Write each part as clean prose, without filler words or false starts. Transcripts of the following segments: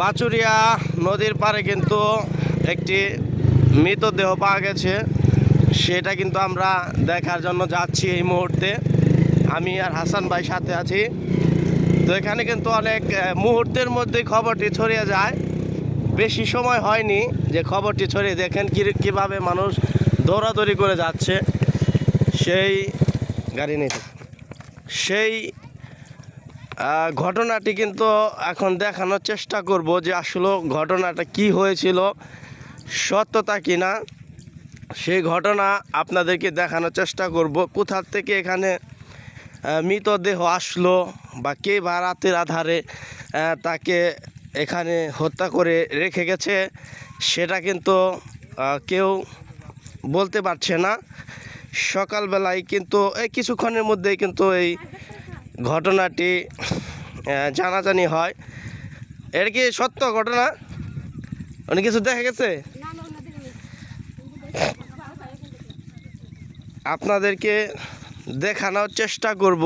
বাছুরিয়া নদীর পাড়ে কিন্তু একটি মৃতদেহ পাওয়া গেছে, সেটা কিন্তু আমরা দেখার জন্য যাচ্ছি এই মুহূর্তে। আমি আর হাসান ভাই সাথে আছি। তো এখানে কিন্তু অনেক মুহূর্তের মধ্যে খবরটি ছড়িয়ে যায়, বেশি সময় হয়নি যে খবরটি ছড়িয়ে। দেখেন কীভাবে মানুষ দৌড়াদৌড়ি করে যাচ্ছে। সেই গাড়ি নেই, সেই ঘটনাটি কিন্তু এখন দেখানোর চেষ্টা করব যে আসলে ঘটনাটা কি হয়েছিল, সত্যতা কিনা। সেই ঘটনা আপনাদেরকে দেখানোর চেষ্টা করব। কোথা থেকে এখানে মৃতদেহ আসলো বা কে বা রাতের আধারে তাকে এখানে হত্যা করে রেখে গেছে, সেটা কিন্তু কেউ বলতে পারছে না। সকালবেলায় কিন্তু এই কিছুক্ষণের মধ্যেই কিন্তু এই ঘটনাটি জানাজানি হয়। এর কি সত্য ঘটনা? অনেক কিছু দেখা গেছে। আপনাদেরকে দেখানোর চেষ্টা করব।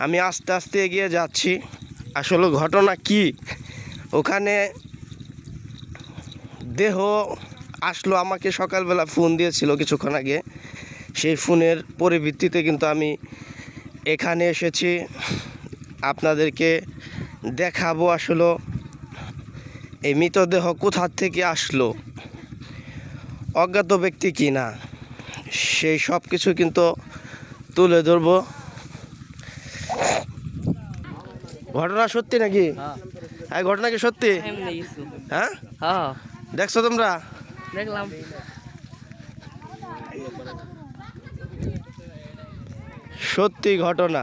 আমি আস্তে আস্তে এগিয়ে যাচ্ছি। আসলে ঘটনা কি, ওখানে দেহ আসলো, আমাকে সকালবেলা ফোন দিয়েছিল কিছুক্ষণ আগে। সেই ফোনের পরিপ্রেক্ষিতে কিন্তু আমি এখানে এসেছি। আপনাদেরকে দেখাবো আসলে এই মৃতদেহ কোথা থেকে আসলো, অজ্ঞাত ব্যক্তি কি না, সেই সব কিছু কিন্তু তুলে ধরব। ঘটনা সত্যি নাকি? হ্যাঁ, ঘটনা কি সত্যি? হ্যাঁ, দেখছো তোমরা? দেখলাম। সত্যি ঘটনা।